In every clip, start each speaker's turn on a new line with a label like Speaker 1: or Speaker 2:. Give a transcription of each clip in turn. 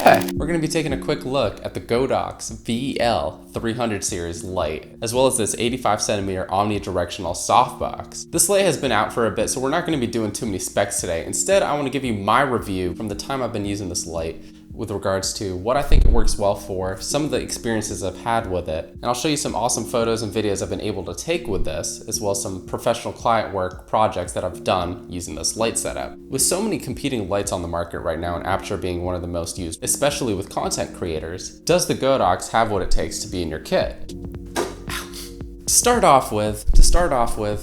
Speaker 1: Hey, we're going to be taking a quick look at the Godox Vl300 series light, as well as this 85cm omnidirectional softbox. This light has been out for a bit, so we're not going to be doing too many specs today. Instead, I want to give you my review from the time I've been using this light with regards to what I think it works well for, some of the experiences I've had with it, and I'll show you some awesome photos and videos I've been able to take with this, as well as some professional client work projects that I've done using this light setup. With so many competing lights on the market right now, and Aperture being one of the most used, especially with content creators, does the Godox have what it takes to be in your kit? To start off with,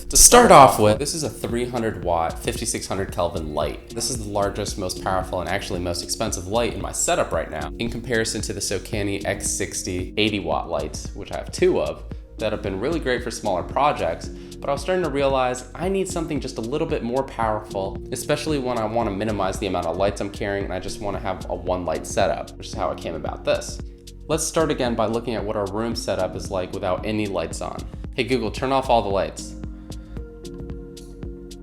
Speaker 1: this is a 300 watt, 5600 Kelvin light. This is the largest, most powerful, and actually most expensive light in my setup right now, in comparison to the 𝗖𝗵𝗃 X60 80 watt lights, which I have two of, that have been really great for smaller projects. But I was starting to realize I need something just a little bit more powerful, especially when I want to minimize the amount of lights I'm carrying and I just want to have a one light setup, which is how I came about this. Let's start again by looking at what our room setup is like without any lights on. Hey Google, turn off all the lights.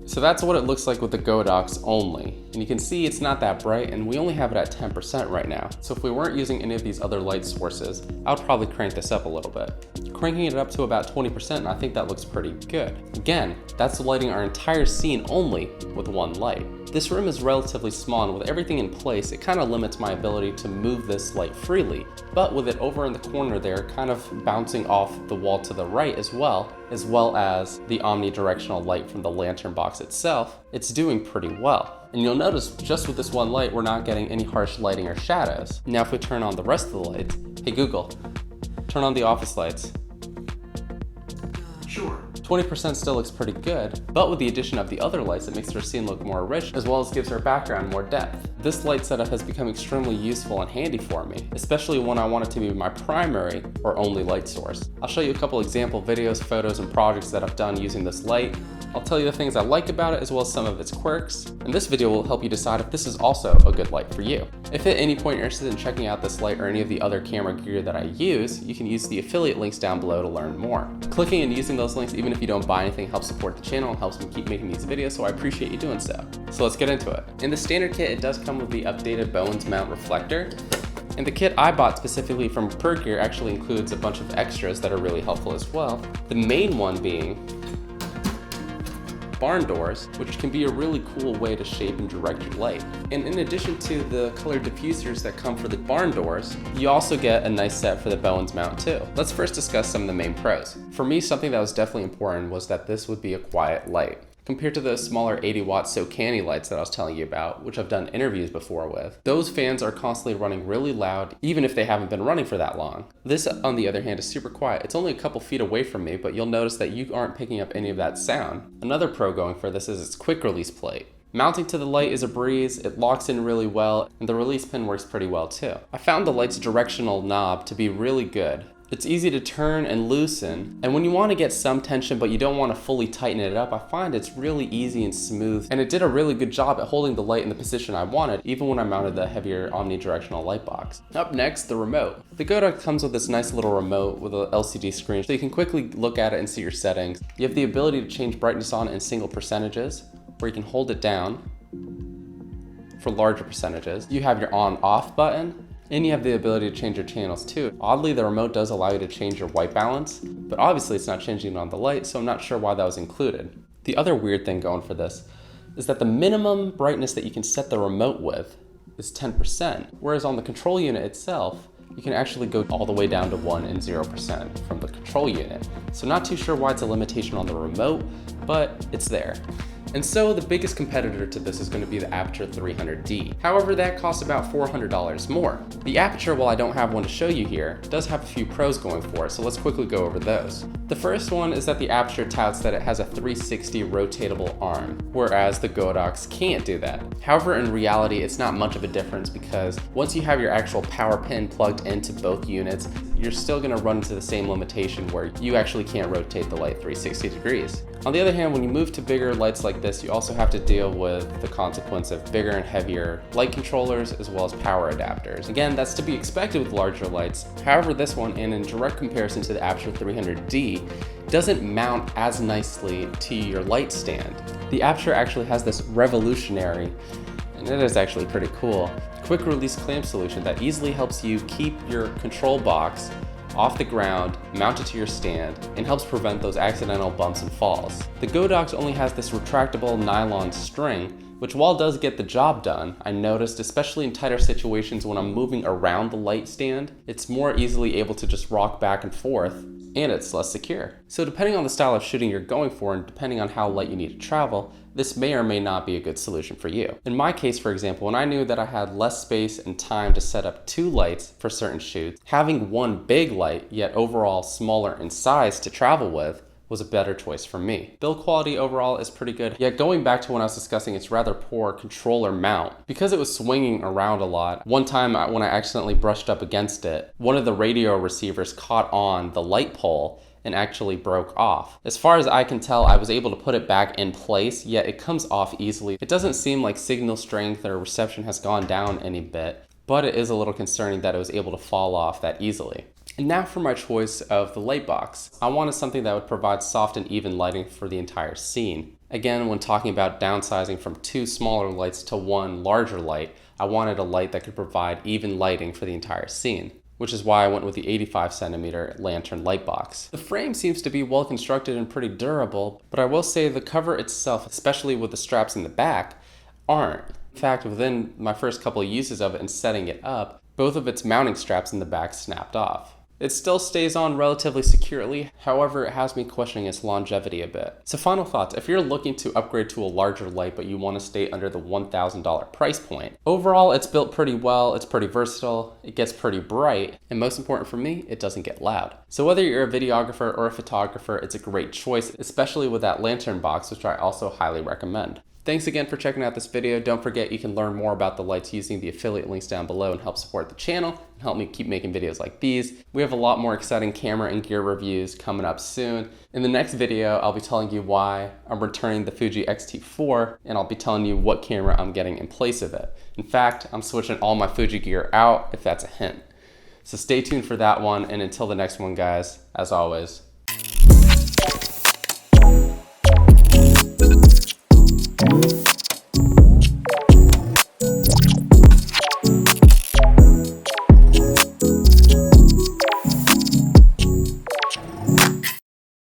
Speaker 1: So that's what it looks like with the Godox only. And you can see it's not that bright, and we only have it at 10% right now. So if we weren't using any of these other light sources, I would probably crank this up a little bit. Cranking it up to about 20%, and I think that looks pretty good. Again, that's lighting our entire scene only with one light. This room is relatively small, and with everything in place, it kind of limits my ability to move this light freely. But with it over in the corner there, kind of bouncing off the wall to the right as well as the omnidirectional light from the lantern box itself, it's doing pretty well. And you'll notice just with this one light, we're not getting any harsh lighting or shadows. Now if we turn on the rest of the lights, hey Google, turn on the office lights.
Speaker 2: Sure.
Speaker 1: 20% still looks pretty good, but with the addition of the other lights, it makes our scene look more rich, as well as gives our background more depth. This light setup has become extremely useful and handy for me, especially when I want it to be my primary or only light source. I'll show you a couple example videos, photos, and projects that I've done using this light. I'll tell you the things I like about it, as well as some of its quirks, and this video will help you decide if this is also a good light for you. If at any point you're interested in checking out this light or any of the other camera gear that I use, you can use the affiliate links down below to learn more. Clicking and using those links, even if you don't buy anything, helps support the channel and helps me keep making these videos, so I appreciate you doing so. So let's get into it. In the standard kit, it does come with the updated Bowens mount reflector. And the kit I bought specifically from PureGear actually includes a bunch of extras that are really helpful as well. The main one being barn doors, which can be a really cool way to shape and direct your light. And in addition to the color diffusers that come for the barn doors, you also get a nice set for the Bowens mount too. Let's first discuss some of the main pros. For me, something that was definitely important was that this would be a quiet light. Compared to the smaller 80 watt 𝗖𝗵𝗃 lights that I was telling you about, which I've done interviews before with, those fans are constantly running really loud, even if they haven't been running for that long. This, on the other hand, is super quiet. It's only a couple feet away from me, but you'll notice that you aren't picking up any of that sound. Another pro going for this is its quick release plate. Mounting to the light is a breeze, it locks in really well, and the release pin works pretty well too. I found the light's directional knob to be really good. It's easy to turn and loosen, and when you want to get some tension but you don't want to fully tighten it up, I find it's really easy and smooth, and it did a really good job at holding the light in the position I wanted, even when I mounted the heavier omnidirectional light box. Up next, the remote. The Godox comes with this nice little remote with an LCD screen, so you can quickly look at it and see your settings. You have the ability to change brightness on in single percentages, or you can hold it down for larger percentages. You have your on-off button, and you have the ability to change your channels too. Oddly, the remote does allow you to change your white balance, but obviously it's not changing it on the light, so I'm not sure why that was included. The other weird thing going for this is that the minimum brightness that you can set the remote with is 10%, whereas on the control unit itself, you can actually go all the way down to 1 and 0% from the control unit. So not too sure why it's a limitation on the remote, but it's there. And so the biggest competitor to this is going to be the Aperture 300D. However, that costs about $400 more. The Aperture, while I don't have one to show you here, does have a few pros going for it, so let's quickly go over those. The first one is that the Aperture touts that it has a 360 rotatable arm, whereas the Godox can't do that. However, in reality, it's not much of a difference because once you have your actual power pin plugged into both units, you're still going to run into the same limitation where you actually can't rotate the light 360 degrees. On the other hand, when you move to bigger lights like this, you also have to deal with the consequence of bigger and heavier light controllers as well as power adapters. Again, that's to be expected with larger lights. However, this one, and in direct comparison to the Aperture 300D, doesn't mount as nicely to your light stand. The Aperture actually has this revolutionary, and it is actually pretty cool, quick release clamp solution that easily helps you keep your control box off the ground, mount it to your stand, and helps prevent those accidental bumps and falls. The Godox only has this retractable nylon string, which while it does get the job done, I noticed, especially in tighter situations when I'm moving around the light stand, it's more easily able to just rock back and forth, and it's less secure. So depending on the style of shooting you're going for and depending on how light you need to travel, this may or may not be a good solution for you. In my case, for example, when I knew that I had less space and time to set up 2 lights for certain shoots, having one big light, yet overall smaller in size to travel with, was a better choice for me. Build quality overall is pretty good, yet going back to when I was discussing its rather poor controller mount, because it was swinging around a lot, one time when I accidentally brushed up against it, one of the radio receivers caught on the light pole and actually broke off. As far as I can tell, I was able to put it back in place, yet it comes off easily. It doesn't seem like signal strength or reception has gone down any bit, but it is a little concerning that it was able to fall off that easily. And now for my choice of the light box. I wanted something that would provide soft and even lighting for the entire scene. Again, when talking about downsizing from 2 smaller lights to 1 larger light, I wanted a light that could provide even lighting for the entire scene, which is why I went with the 85cm lantern light box. The frame seems to be well constructed and pretty durable, but I will say the cover itself, especially with the straps in the back, aren't. In fact, within my first couple of uses of it and setting it up, both of its mounting straps in the back snapped off. It still stays on relatively securely, however it has me questioning its longevity a bit. So final thoughts, if you're looking to upgrade to a larger light but you want to stay under the $1,000 price point, overall it's built pretty well, it's pretty versatile, it gets pretty bright, and most important for me, it doesn't get loud. So whether you're a videographer or a photographer, it's a great choice, especially with that lantern box, which I also highly recommend. Thanks again for checking out this video. Don't forget you can learn more about the lights using the affiliate links down below and help support the channel and help me keep making videos like these. We have a lot more exciting camera and gear reviews coming up soon. In the next video, I'll be telling you why I'm returning the Fuji X-T4, and I'll be telling you what camera I'm getting in place of it. In fact, I'm switching all my Fuji gear out, if that's a hint. So stay tuned for that one, and until the next one, guys, as always,
Speaker 2: 𝗚𝗶𝗵𝘀𝘀